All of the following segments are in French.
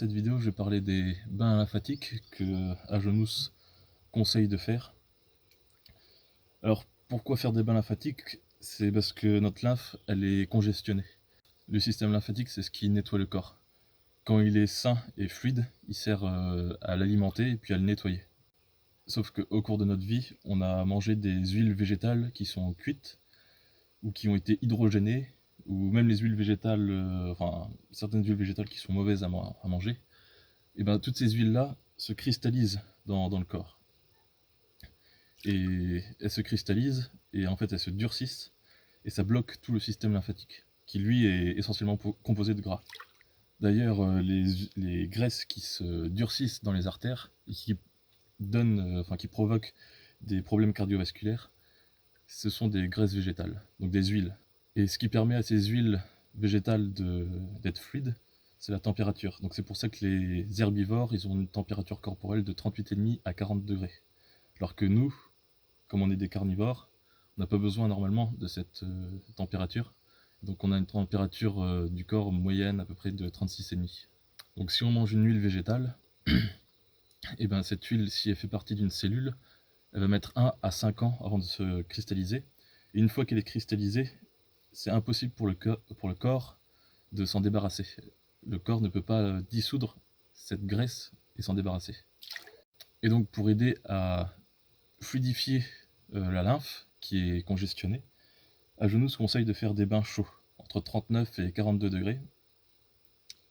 cette vidéo, je vais parler des bains lymphatiques que Agenous conseille de faire. Alors, pourquoi faire des bains lymphatiques? C'est parce que notre lymphe, elle est congestionnée. Le système lymphatique, c'est ce qui nettoie le corps. Quand il est sain et fluide, il sert à l'alimenter et puis à le nettoyer. Sauf qu'au cours de notre vie, on a mangé des huiles végétales qui sont cuites ou qui ont été hydrogénées, ou même les huiles végétales, certaines huiles végétales qui sont mauvaises à manger. Et ben toutes ces huiles-là se cristallisent dans le corps. Et elles se cristallisent, et en fait elles se durcissent, et ça bloque tout le système lymphatique, qui lui est essentiellement composé de gras. D'ailleurs, les graisses qui se durcissent dans les artères, et qui qui provoquent des problèmes cardiovasculaires, ce sont des graisses végétales, donc des huiles. Et ce qui permet à ces huiles végétales d'être fluides, c'est la température. Donc c'est pour ça que les herbivores, ils ont une température corporelle de 38,5 à 40 degrés. Alors que nous, comme on est des carnivores, on n'a pas besoin normalement de cette température. Donc on a une température du corps moyenne à peu près de 36,5. Donc si on mange une huile végétale, et ben cette huile, si elle fait partie d'une cellule, elle va mettre 1 à 5 ans avant de se cristalliser. Et une fois qu'elle est cristallisée, c'est impossible pour le corps de s'en débarrasser. Le corps ne peut pas dissoudre cette graisse et s'en débarrasser. Et donc pour aider à fluidifier la lymphe qui est congestionnée, Agenous conseille de faire des bains chauds, entre 39 et 42 degrés,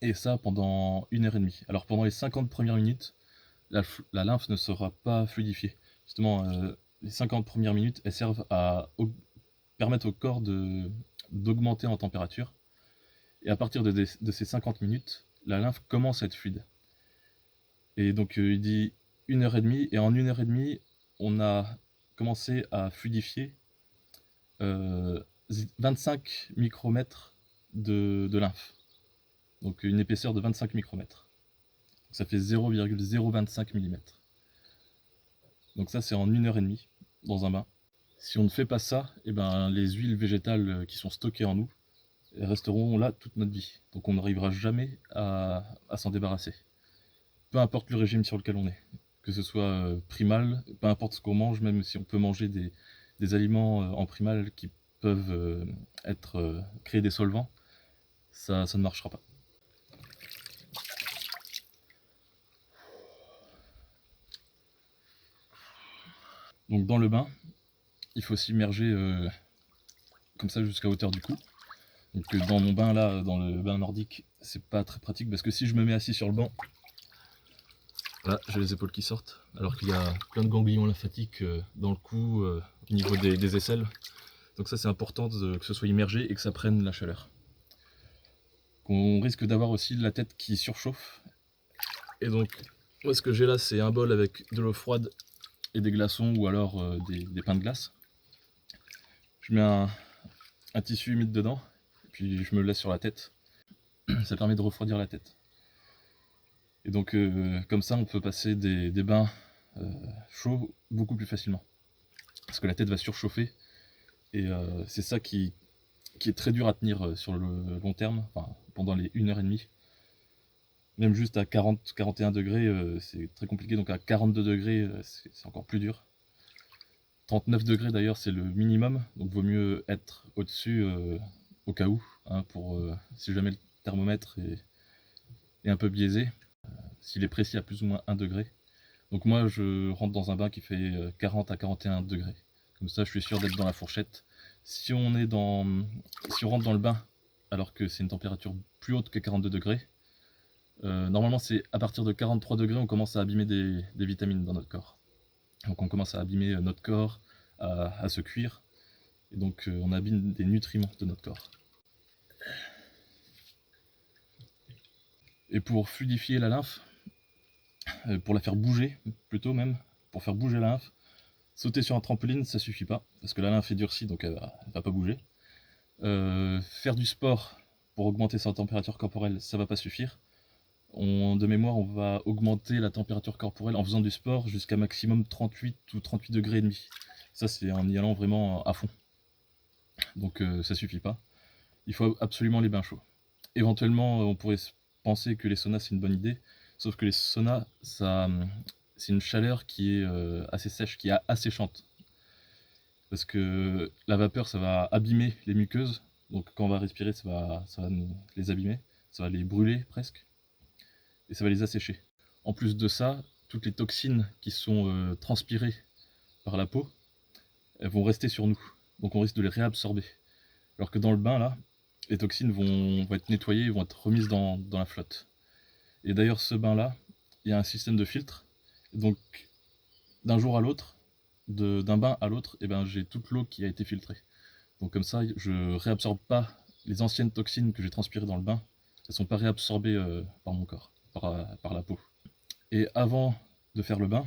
et ça pendant 1h30. Alors pendant les 50 premières minutes, la lymphe ne sera pas fluidifiée. Justement, les 50 premières minutes, elles servent à permettre au corps d'augmenter en température. Et à partir de ces 50 minutes, la lymphe commence à être fluide. Et donc il dit 1h30, et en 1h30, on a commencé à fluidifier 25 micromètres de lymphe. Donc une épaisseur de 25 micromètres. Donc ça fait 0,025 mm. Donc ça c'est en 1h30 dans un bain. Si on ne fait pas ça, et ben, les huiles végétales qui sont stockées en nous resteront là toute notre vie. Donc on n'arrivera jamais à s'en débarrasser. Peu importe le régime sur lequel on est. Que ce soit primal, peu importe ce qu'on mange, même si on peut manger des aliments en primal qui peuvent créer des solvants, ça ne marchera pas. Donc dans le bain, il faut s'immerger comme ça jusqu'à hauteur du cou. Donc dans mon bain là, dans le bain nordique, c'est pas très pratique parce que si je me mets assis sur le banc, là j'ai les épaules qui sortent, alors qu'il y a plein de ganglions lymphatiques dans le cou, au niveau des aisselles. Donc ça c'est important que ce soit immergé et que ça prenne la chaleur. On risque d'avoir aussi la tête qui surchauffe. Et donc moi ce que j'ai là, c'est un bol avec de l'eau froide et des glaçons, ou alors des pains de glace. Je mets un tissu humide dedans, puis je me le laisse sur la tête. Ça permet de refroidir la tête. Et donc comme ça on peut passer des bains chauds beaucoup plus facilement. Parce que la tête va surchauffer, et c'est ça qui est très dur à tenir sur le long terme, enfin, pendant les 1h30. Même juste à 40-41 degrés, c'est très compliqué, donc à 42 degrés, c'est encore plus dur. 39 degrés d'ailleurs, c'est le minimum, donc vaut mieux être au-dessus au cas où, hein, pour si jamais le thermomètre est un peu biaisé, s'il est précis à plus ou moins 1 degré. Donc moi, je rentre dans un bain qui fait 40 à 41 degrés. Comme ça, je suis sûr d'être dans la fourchette. Si on rentre dans le bain alors que c'est une température plus haute que 42 degrés, normalement c'est à partir de 43 degrés on commence à abîmer des vitamines dans notre corps. Donc on commence à abîmer notre corps, à se cuire, et donc on abîme des nutriments de notre corps. Et pour fluidifier la lymphe, pour la faire bouger, plutôt même, pour faire bouger la lymphe, sauter sur un trampoline, ça suffit pas, parce que la lymphe est durcie, donc elle va pas bouger. Faire du sport pour augmenter sa température corporelle, ça va pas suffire. De mémoire, on va augmenter la température corporelle en faisant du sport jusqu'à maximum 38 ou 38 degrés et demi. Ça, c'est en y allant vraiment à fond. Donc ça suffit pas. Il faut absolument les bains chauds. Éventuellement, on pourrait penser que les saunas c'est une bonne idée, sauf que les saunas, c'est une chaleur qui est assez sèche, qui est asséchante. Parce que la vapeur, ça va abîmer les muqueuses, donc quand on va respirer, ça va les abîmer, ça va les brûler presque, et ça va les assécher. En plus de ça, toutes les toxines qui sont transpirées par la peau, elles vont rester sur nous, donc on risque de les réabsorber. Alors que dans le bain, là, les toxines vont être nettoyées, vont être remises dans la flotte. Et d'ailleurs, ce bain-là, il y a un système de filtre. Donc, d'un jour à l'autre, d'un bain à l'autre, eh ben, j'ai toute l'eau qui a été filtrée. Donc comme ça, je réabsorbe pas les anciennes toxines que j'ai transpirées dans le bain. Elles ne sont pas réabsorbées par mon corps, par la peau. Et avant de faire le bain,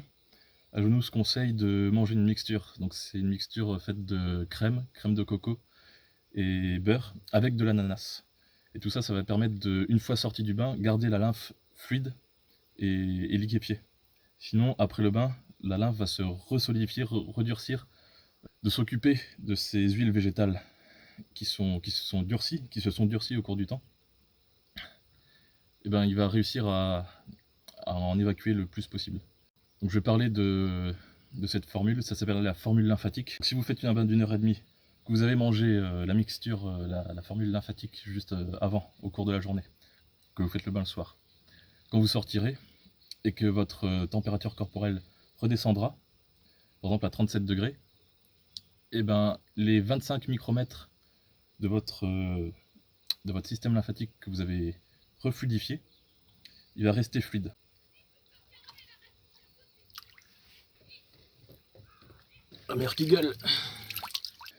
Ajonou se conseille de manger une mixture. Donc c'est une mixture faite de crème de coco et beurre avec de l'ananas. Et tout ça, ça va permettre de, une fois sorti du bain, garder la lymphe fluide et liquéfiée. Sinon, après le bain, la lymphe va se resolidifier, redurcir, de s'occuper de ces huiles végétales qui se sont durcies au cours du temps. Et ben, il va réussir à en évacuer le plus possible. Donc je vais parler de cette formule, ça s'appelle la formule lymphatique. Si vous faites un bain d'1 h 30, que vous avez mangé la mixture, la formule lymphatique juste avant, au cours de la journée, que vous faites le bain le soir, quand vous sortirez et que votre température corporelle redescendra, par exemple à 37 degrés, et ben les 25 micromètres de votre système lymphatique que vous avez refluidifié, il va rester fluide. La mère qui gueule.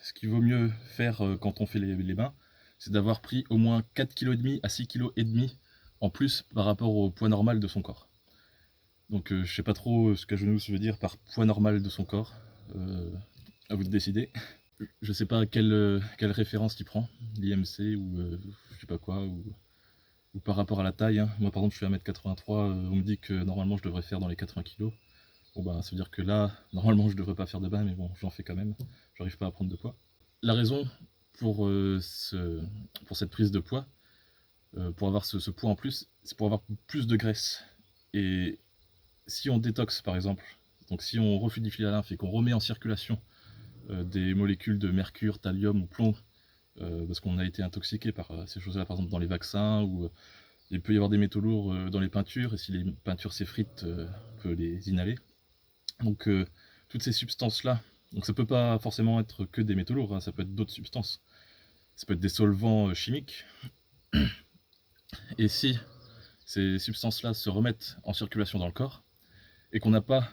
Ce qu'il vaut mieux faire quand on fait les bains, c'est d'avoir pris au moins 4,5 kg à 6,5 kg en plus par rapport au poids normal de son corps. Donc je sais pas trop ce qu'Ajonou veut dire par poids normal de son corps. À vous de décider. Je sais pas quelle référence il prend, l'IMC ou je sais pas quoi, ou par rapport à la taille. Hein. Moi par exemple je suis 1m83, on me dit que normalement je devrais faire dans les 80 kg. Bon bah ça veut dire que là, normalement je devrais pas faire de bain, mais bon, j'en fais quand même. J'arrive pas à prendre de poids. La raison pour cette prise de poids, pour avoir ce poids en plus, c'est pour avoir plus de graisse. Et si on détoxe par exemple, donc si on refluidifie la lymphe et qu'on remet en circulation des molécules de mercure, thallium ou plomb, parce qu'on a été intoxiqué par ces choses-là, par exemple dans les vaccins, ou il peut y avoir des métaux lourds dans les peintures, et si les peintures s'effritent, on peut les inhaler. Donc toutes ces substances-là, donc ça peut pas forcément être que des métaux lourds, hein, ça peut être d'autres substances. Ça peut être des solvants chimiques. Et si ces substances-là se remettent en circulation dans le corps, et qu'on n'a pas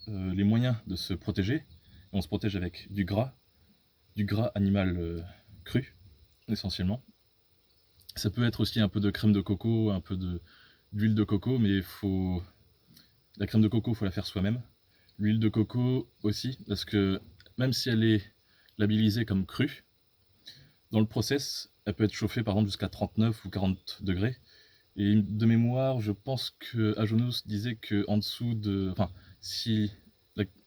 les moyens de se protéger, on se protège avec du gras animal cru, essentiellement. Ça peut être aussi un peu de crème de coco, un peu d'huile de coco, mais la crème de coco, il faut la faire soi-même. L'huile de coco aussi, parce que même si elle est labellisée comme crue, dans le process, elle peut être chauffée par exemple jusqu'à 39 ou 40 degrés. Et de mémoire, je pense que Ajonos disait que en dessous de... Enfin, si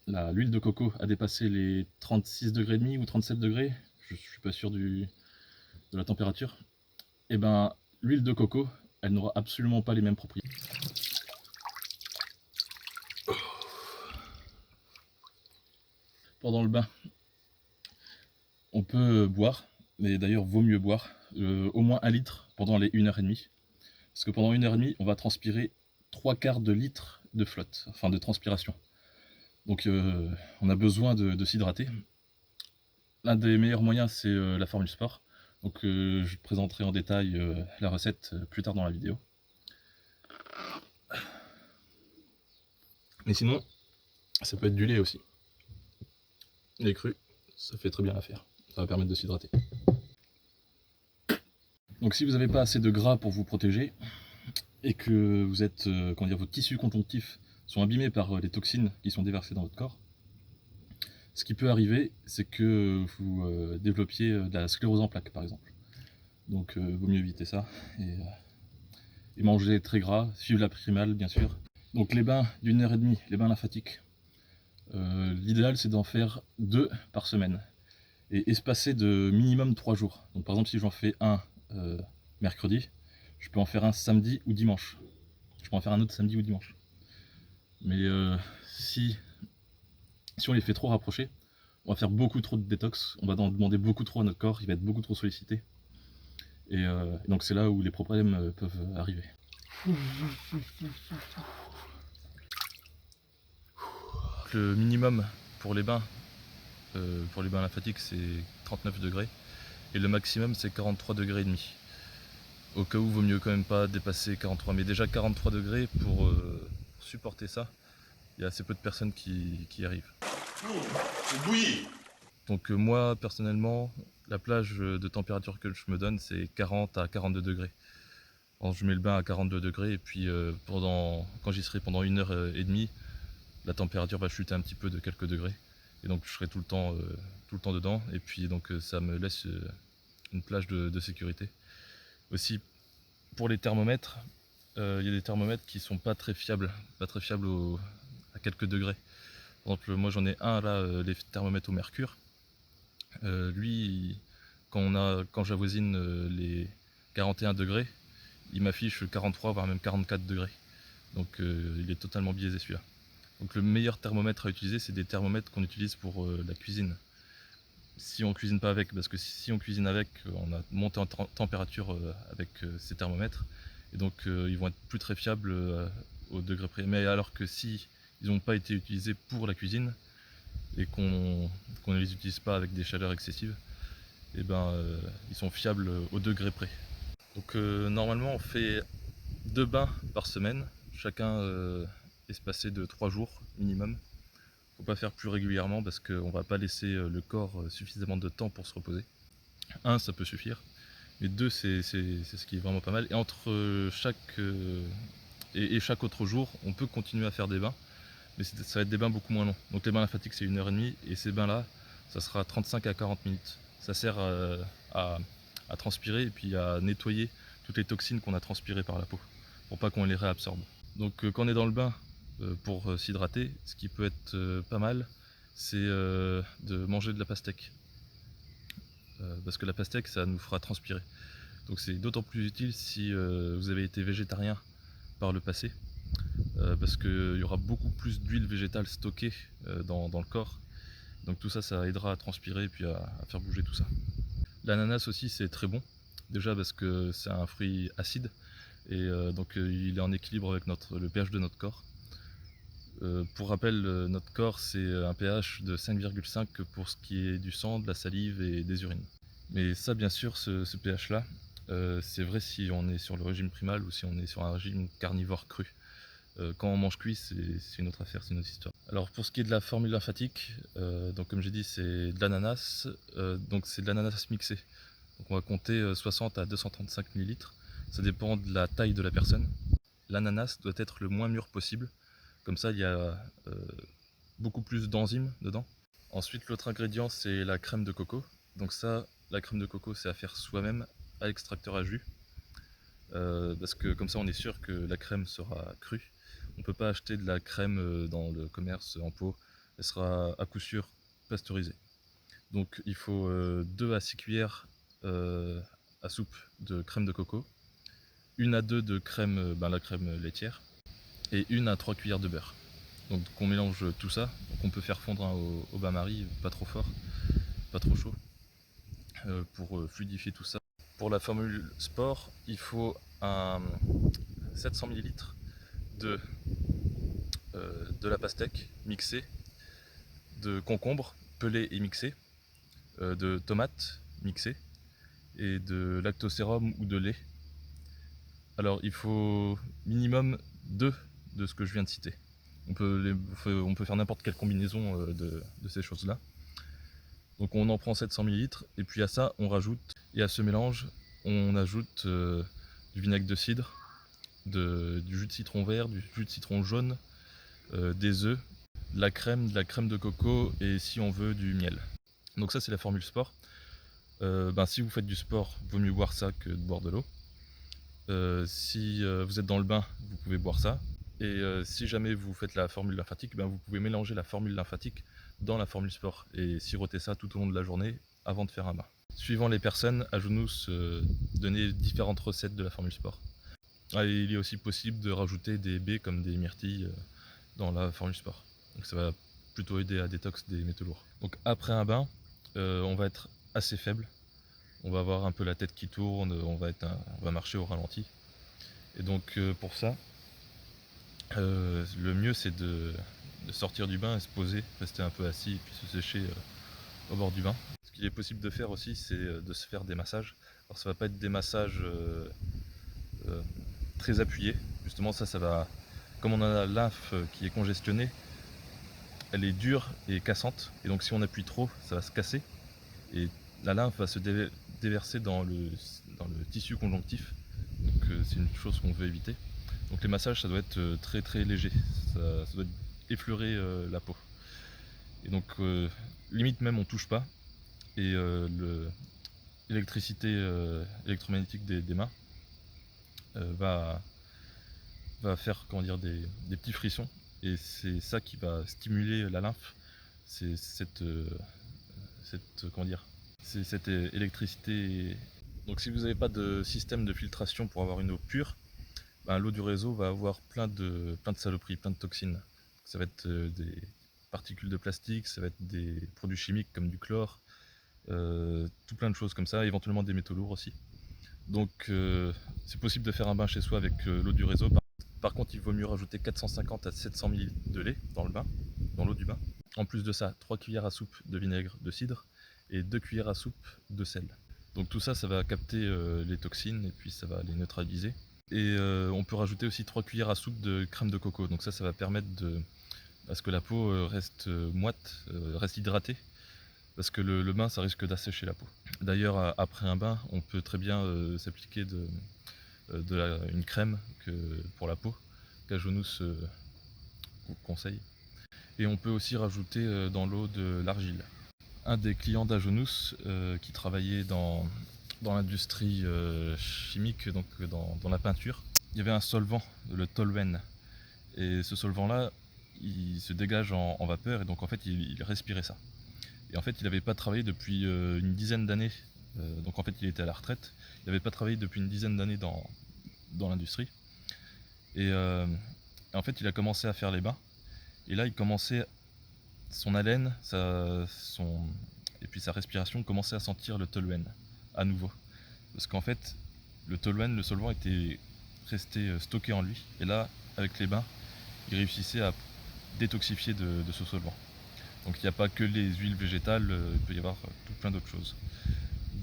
l'huile de coco a dépassé les 36 degrés et demi ou 37 degrés, je suis pas sûr de la température, et ben l'huile de coco, elle n'aura absolument pas les mêmes propriétés. Pendant le bain, on peut boire, mais d'ailleurs vaut mieux boire au moins 1 litre pendant les 1 h 30. Parce que pendant 1 h 30, on va transpirer 3/4 de litre de flotte, enfin de transpiration. Donc on a besoin de s'hydrater. L'un des meilleurs moyens, c'est la formule sport. Donc je présenterai en détail la recette plus tard dans la vidéo. Mais sinon, ça peut être du lait aussi. Lait cru, ça fait très bien l'affaire. Ça va permettre de s'hydrater. Donc si vous n'avez pas assez de gras pour vous protéger, et que vous êtes, vos tissus conjonctifs sont abîmés par les toxines qui sont déversées dans votre corps, ce qui peut arriver, c'est que vous développiez de la sclérose en plaques, par exemple. Donc vaut mieux éviter ça, et manger très gras, suivre la primale, bien sûr. Donc les bains d'1 h 30, les bains lymphatiques, l'idéal c'est d'en faire 2 par semaine, et espacés de minimum 3 jours. Donc par exemple si j'en fais un mercredi, je peux en faire un samedi ou dimanche. Je peux en faire un autre samedi ou dimanche. Mais si on les fait trop rapprocher, on va faire beaucoup trop de détox, on va en demander beaucoup trop à notre corps, il va être beaucoup trop sollicité. Et donc c'est là où les problèmes peuvent arriver. Le minimum pour les bains lymphatiques, c'est 39 degrés. Et le maximum, c'est 43 degrés et demi. Au cas où, vaut mieux quand même pas dépasser 43. Mais déjà 43 degrés, pour supporter ça, il y a assez peu de personnes qui y arrivent. C'est bouilli. Donc moi, personnellement, la plage de température que je me donne, c'est 40 à 42 degrés. Alors, je mets le bain à 42 degrés et puis quand j'y serai pendant 1h30, la température va chuter un petit peu de quelques degrés. Et donc je serai tout le temps dedans. Et puis donc ça me laisse une plage de sécurité. Aussi, pour les thermomètres, il y a des thermomètres qui sont pas très fiables à quelques degrés. Par exemple, moi j'en ai un là, les thermomètres au mercure. Lui, quand j'avoisine les 41 degrés, il m'affiche 43 voire même 44 degrés. Donc il est totalement biaisé celui-là. Donc le meilleur thermomètre à utiliser, c'est des thermomètres qu'on utilise pour la cuisine. Si on cuisine pas avec, parce que si on cuisine avec, on a monté en température avec ces thermomètres, et donc ils vont être plus très fiables au degré près. Mais alors que si ils n'ont pas été utilisés pour la cuisine et qu'on ne les utilise pas avec des chaleurs excessives, et ben ils sont fiables au degré près. Donc normalement on fait 2 bains par semaine, chacun espacé de 3 jours minimum. Faut pas faire plus régulièrement parce qu'on va pas laisser le corps suffisamment de temps pour se reposer. 1, ça peut suffire, mais 2, c'est ce qui est vraiment pas mal. Et entre chaque autre jour, on peut continuer à faire des bains, mais ça va être des bains beaucoup moins longs. Donc les bains lymphatiques, c'est 1h30, et ces bains-là, ça sera 35 à 40 minutes. Ça sert à transpirer et puis à nettoyer toutes les toxines qu'on a transpirées par la peau, pour pas qu'on les réabsorbe. Donc quand on est dans le bain, pour s'hydrater, ce qui peut être pas mal, c'est de manger de la pastèque. Parce que la pastèque, ça nous fera transpirer. Donc c'est d'autant plus utile si vous avez été végétarien par le passé, parce qu'il y aura beaucoup plus d'huile végétale stockée dans le corps. Donc tout ça, ça aidera à transpirer et puis à faire bouger tout ça. L'ananas aussi, c'est très bon. Déjà parce que c'est un fruit acide, et donc il est en équilibre avec le pH de notre corps. Pour rappel, notre corps, c'est un pH de 5,5 pour ce qui est du sang, de la salive et des urines. Mais ça, bien sûr, ce pH-là, c'est vrai si on est sur le régime primal ou si on est sur un régime carnivore cru. Quand on mange cuit, c'est une autre affaire, c'est une autre histoire. Alors pour ce qui est de la formule lymphatique, donc comme j'ai dit, c'est de l'ananas, donc c'est de l'ananas mixé. Donc on va compter 60 à 235 ml, ça dépend de la taille de la personne. L'ananas doit être le moins mûr possible, comme ça il y a beaucoup plus d'enzymes dedans. Ensuite, l'autre ingrédient, c'est la crème de coco. Donc ça, la crème de coco, c'est à faire soi-même à l'extracteur à jus, parce que comme ça on est sûr que la crème sera crue. On ne peut pas acheter de la crème dans le commerce en pot, elle sera à coup sûr pasteurisée. Donc il faut 2 à 6 cuillères à soupe de crème de coco, 1 à 2 de crème, la crème laitière, et 1 à 3 cuillères de beurre. Donc on mélange tout ça, donc on peut faire fondre au bain-marie, pas trop fort, pas trop chaud, pour fluidifier tout ça. Pour la formule sport, il faut un 700 ml de la pastèque mixée, de concombre pelé et mixé, de tomates mixées et de lactosérum ou de lait. Alors il faut minimum 2 de ce que je viens de citer. On peut faire n'importe quelle combinaison de ces choses-là. Donc on en prend 700 ml et puis à ça on rajoute, et à ce mélange on ajoute du vinaigre de cidre, du jus de citron vert, du jus de citron jaune, des œufs, de la crème de coco et si on veut du miel. Donc ça c'est la formule sport. Si vous faites du sport, vaut mieux boire ça que de boire de l'eau. Si vous êtes dans le bain, vous pouvez boire ça. Et si jamais vous faites la formule lymphatique, vous pouvez mélanger la formule lymphatique dans la formule sport et siroter ça tout au long de la journée avant de faire un bain. Suivant les personnes, Ajounous donnait différentes recettes de la formule sport. Ah, et il est aussi possible de rajouter des baies comme des myrtilles dans la formule sport. Donc ça va plutôt aider à détox des métaux lourds. Donc après un bain, on va être assez faible. On va avoir un peu la tête qui tourne, on va marcher au ralenti. Et donc pour ça, le mieux c'est de sortir du bain et se poser, rester un peu assis et puis se sécher au bord du bain. Ce qu'il est possible de faire aussi, c'est de se faire des massages. Alors ça va pas être des massages très appuyés. Justement ça va, comme on a la lymphe qui est congestionnée, elle est dure et cassante. Et donc si on appuie trop, ça va se casser. Et la lymphe va se déverser dans le tissu conjonctif. Donc c'est une chose qu'on veut éviter. Donc les massages, ça doit être très très léger. Ça doit effleurer la peau. Et donc limite même on touche pas. Et l'électricité électromagnétique des mains va faire comment dire, des petits frissons. Et c'est ça qui va stimuler la lymphe. C'est comment dire, c'est cette électricité. Donc si vous n'avez pas de système de filtration pour avoir une eau pure, ben, l'eau du réseau va avoir plein de saloperies, plein de toxines. Ça va être des particules de plastique, ça va être des produits chimiques comme du chlore, tout plein de choses comme ça, éventuellement des métaux lourds aussi. Donc c'est possible de faire un bain chez soi avec l'eau du réseau. Par contre, il vaut mieux rajouter 450 à 700 ml de lait dans le bain, dans l'eau du bain. En plus de ça, 3 cuillères à soupe de vinaigre de cidre et 2 cuillères à soupe de sel. Donc tout ça, ça va capter les toxines et puis ça va les neutraliser. Et on peut rajouter aussi 3 cuillères à soupe de crème de coco. Donc ça va permettre à ce que la peau reste moite, reste hydratée. Parce que le bain, ça risque d'assécher la peau. D'ailleurs, après un bain, on peut très bien s'appliquer une crème pour la peau, qu'Ajonous conseille. Et on peut aussi rajouter dans l'eau de l'argile. Un des clients d'Ajonous qui travaillait dans l'industrie chimique, donc dans la peinture, il y avait un solvant, le toluen. Et ce solvant-là, il se dégage en vapeur et donc en fait il respirait ça. Et en fait il n'avait pas travaillé depuis une dizaine d'années, donc en fait il était à la retraite, il n'avait pas travaillé depuis une dizaine d'années dans l'industrie. Et en fait il a commencé à faire les bains, et là il commençait, son haleine, et puis sa respiration commençait à sentir le toluen à nouveau. Parce qu'en fait le toluen, le solvant était resté stocké en lui, et là avec les bains il réussissait à détoxifier de ce solvant. Donc il n'y a pas que les huiles végétales, il peut y avoir tout plein d'autres choses.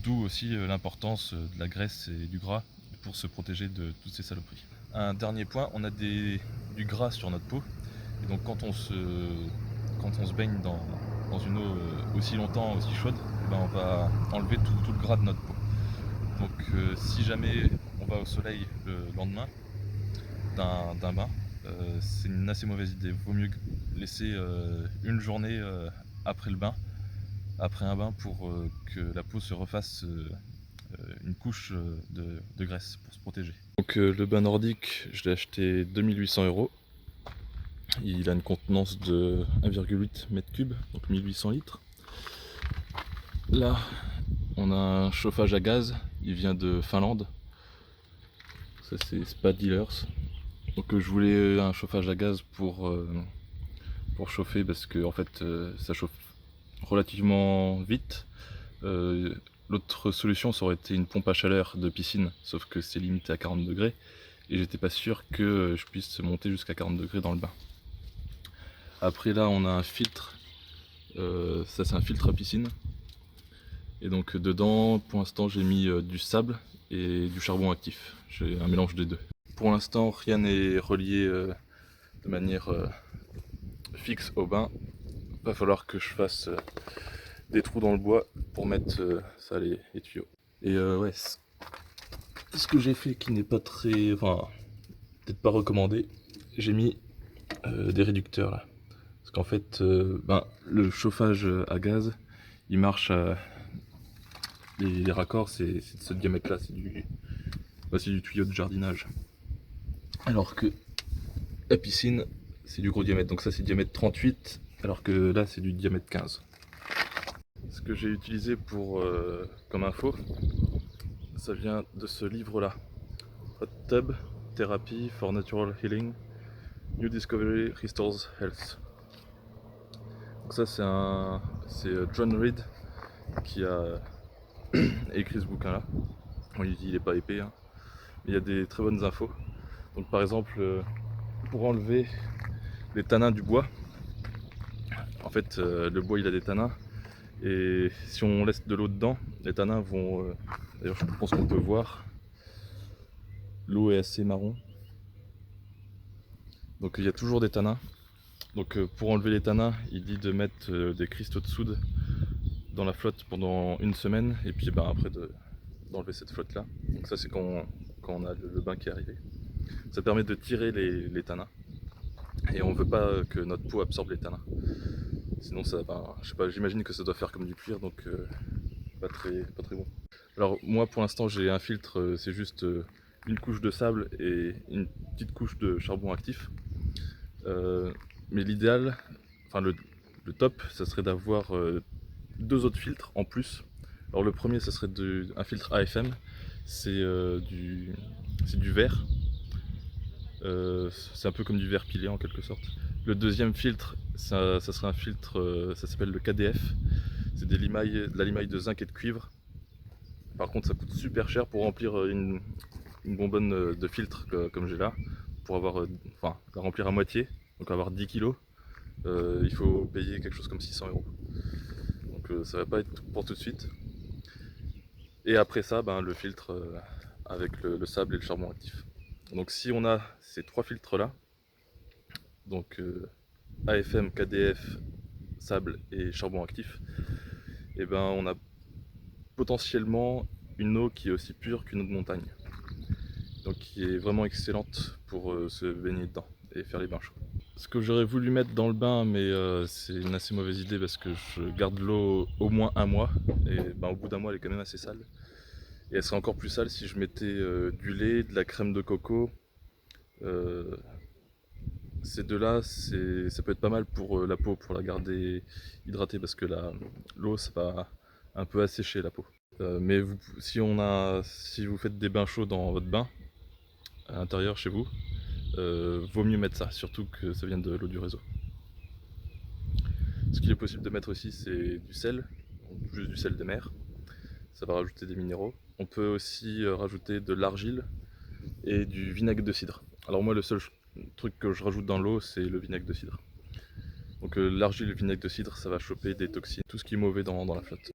D'où aussi l'importance de la graisse et du gras pour se protéger de toutes ces saloperies. Un dernier point, on a du gras sur notre peau. Et donc quand on se baigne dans une eau aussi longtemps, aussi chaude, ben on va enlever tout le gras de notre peau. Donc si jamais on va au soleil le lendemain d'un bain, c'est une assez mauvaise idée. Vaut mieux laisser une journée après le bain, après un bain, pour que la peau se refasse une couche de graisse pour se protéger. Donc le bain nordique, je l'ai acheté 2800 €. Il a une contenance de 1,8 m3, donc 1800 litres. Là, on a un chauffage à gaz, il vient de Finlande. Ça c'est Spa Dealers. Donc je voulais un chauffage à gaz pour chauffer, parce que en fait ça chauffe relativement vite. L'autre solution, ça aurait été une pompe à chaleur de piscine, sauf que c'est limité à 40 degrés et j'étais pas sûr que je puisse monter jusqu'à 40 degrés dans le bain. Après là on a un filtre, ça c'est un filtre à piscine, et donc dedans pour l'instant j'ai mis du sable et du charbon actif, j'ai un mélange des deux. Pour l'instant rien n'est relié de manière fixe au bain, va falloir que je fasse des trous dans le bois pour mettre ça, les tuyaux. Et ouais, ce que j'ai fait qui n'est pas très, enfin peut-être pas recommandé, j'ai mis des réducteurs là, parce qu'en fait le chauffage à gaz il marche à les raccords, c'est de ce diamètre là, c'est du tuyau de jardinage, alors que la piscine c'est du gros diamètre, donc ça c'est diamètre 38 alors que là c'est du diamètre 15. Ce que j'ai utilisé comme info, ça vient de ce livre là, Hot Tub Therapy for Natural Healing. New Discovery Restores Health. Donc ça c'est John Reed qui a écrit ce bouquin là. Bon, il est pas épais, hein, mais il y a des très bonnes infos. Donc par exemple, pour enlever les tanins du bois, en fait le bois il a des tanins, et si on laisse de l'eau dedans, les tanins vont... D'ailleurs je pense qu'on peut voir, l'eau est assez marron, donc il y a toujours des tanins. Donc pour enlever les tanins, il dit de mettre des cristaux de soude dans la flotte pendant une semaine, et puis après d'enlever cette flotte là. Donc ça c'est quand on a le bain qui est arrivé. Ça permet de tirer les tanins, et on veut pas que notre peau absorbe les tanins. Sinon ça, je sais pas, j'imagine que ça doit faire comme du cuir, donc pas très bon. Alors moi pour l'instant j'ai un filtre, c'est juste une couche de sable et une petite couche de charbon actif. Mais l'idéal, enfin le top, ça serait d'avoir 2 autres filtres en plus. Alors le premier, ça serait un filtre AFM, c'est du verre. C'est un peu comme du verre pilé en quelque sorte. Le deuxième filtre, ça serait un filtre, ça s'appelle le KDF. C'est de la limaille de zinc et de cuivre. Par contre, ça coûte super cher pour remplir une bonbonne de filtre comme j'ai là. Pour avoir, la remplir à moitié, donc avoir 10 kg, il faut payer quelque chose comme 600 €. Donc ça va pas être pour tout de suite. Et après ça, le filtre avec le sable et le charbon actif. Donc si on a ces 3 filtres là, donc AFM, KDF, sable et charbon actif, et on a potentiellement une eau qui est aussi pure qu'une eau de montagne. Donc qui est vraiment excellente pour se baigner dedans et faire les bains chauds. Ce que j'aurais voulu mettre dans le bain, mais c'est une assez mauvaise idée parce que je garde l'eau au moins un mois, et au bout d'un mois elle est quand même assez sale. Et elle serait encore plus sale si je mettais du lait, de la crème de coco. Ces deux-là, ça peut être pas mal pour la peau, pour la garder hydratée, parce que l'eau, ça va un peu assécher la peau. Mais si vous faites des bains chauds dans votre bain, à l'intérieur chez vous, vaut mieux mettre ça, surtout que ça vient de l'eau du réseau. Ce qu'il est possible de mettre aussi, c'est du sel, juste du sel de mer. Ça va rajouter des minéraux. On peut aussi rajouter de l'argile et du vinaigre de cidre. Alors moi, le seul truc que je rajoute dans l'eau, c'est le vinaigre de cidre. Donc l'argile et le vinaigre de cidre, ça va choper des toxines, tout ce qui est mauvais dans la flotte.